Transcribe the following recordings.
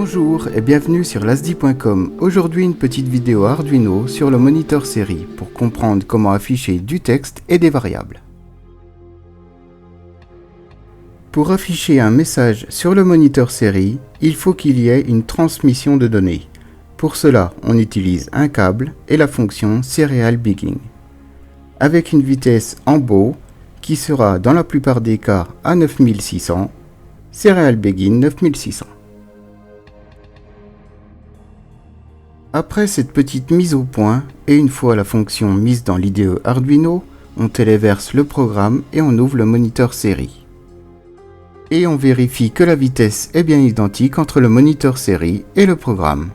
Bonjour et bienvenue sur lasdi.com. Aujourd'hui une petite vidéo Arduino sur le moniteur série pour comprendre comment afficher du texte et des variables. Pour afficher un message sur le moniteur série, il faut qu'il y ait une transmission de données. Pour cela, on utilise un câble et la fonction SerialBegin. Avec une vitesse en BO qui sera dans la plupart des cas à 9600, SerialBegin 9600. Après cette petite mise au point, et une fois la fonction mise dans l'IDE Arduino, on téléverse le programme et on ouvre le moniteur série. Et on vérifie que la vitesse est bien identique entre le moniteur série et le programme.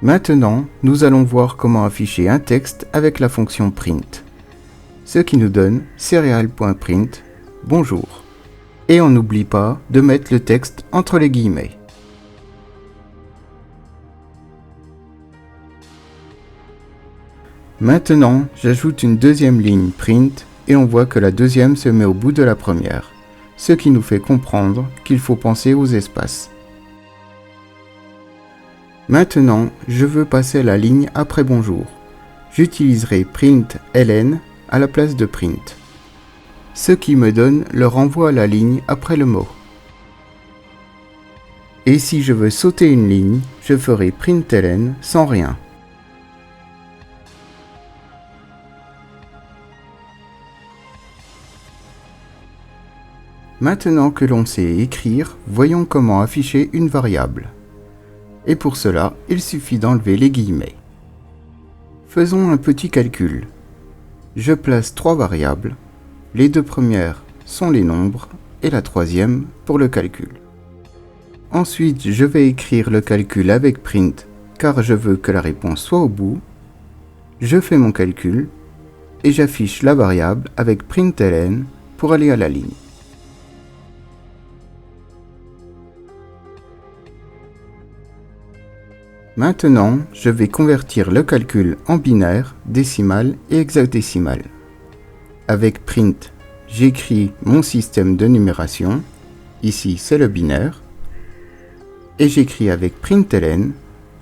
Maintenant, nous allons voir comment afficher un texte avec la fonction print, ce qui nous donne serial.print bonjour. Et on n'oublie pas de mettre le texte entre les guillemets. Maintenant, j'ajoute une deuxième ligne print et on voit que la deuxième se met au bout de la première, ce qui nous fait comprendre qu'il faut penser aux espaces. Maintenant, je veux passer la ligne après bonjour. J'utiliserai print ln à la place de print, ce qui me donne le renvoi à la ligne après le mot. Et si je veux sauter une ligne, je ferai print ln sans rien. Maintenant que l'on sait écrire, voyons comment afficher une variable. Et pour cela, il suffit d'enlever les guillemets. Faisons un petit calcul. Je place 3 variables. Les deux premières sont les nombres et la troisième pour le calcul. Ensuite, je vais écrire le calcul avec print car je veux que la réponse soit au bout. Je fais mon calcul et j'affiche la variable avec println pour aller à la ligne. Maintenant, je vais convertir le calcul en binaire, décimal et hexadécimal. Avec print, j'écris mon système de numération, ici c'est le binaire, et j'écris avec println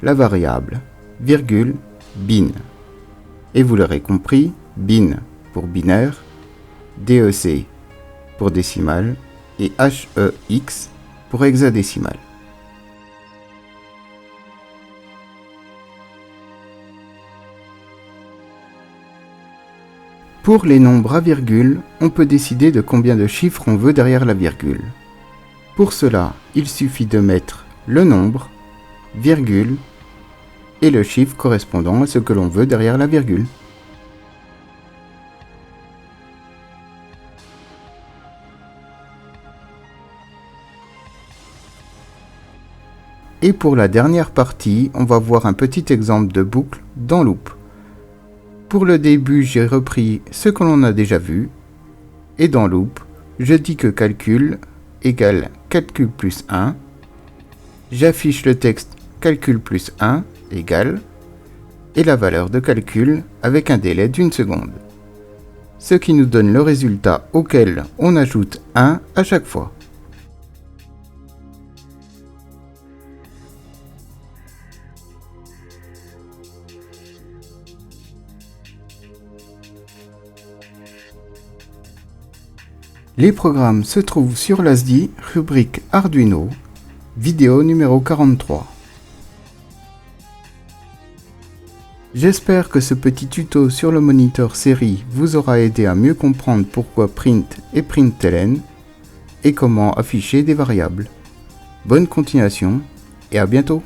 la variable, virgule, bin. Et vous l'aurez compris, bin pour binaire, DEC pour décimal et HEX pour hexadécimal. Pour les nombres à virgule, on peut décider de combien de chiffres on veut derrière la virgule. Pour cela, il suffit de mettre le nombre, virgule, et le chiffre correspondant à ce que l'on veut derrière la virgule. Et pour la dernière partie, on va voir un petit exemple de boucle dans loop. Pour le début, j'ai repris ce que l'on a déjà vu, et dans loop, je dis que calcul égale calcul plus 1, j'affiche le texte calcul plus 1 égale, et la valeur de calcul avec un délai d'1 seconde, ce qui nous donne le résultat auquel on ajoute 1 à chaque fois. Les programmes se trouvent sur lasdi, rubrique Arduino, vidéo numéro 43. J'espère que ce petit tuto sur le moniteur série vous aura aidé à mieux comprendre pourquoi print et println et comment afficher des variables. Bonne continuation et à bientôt.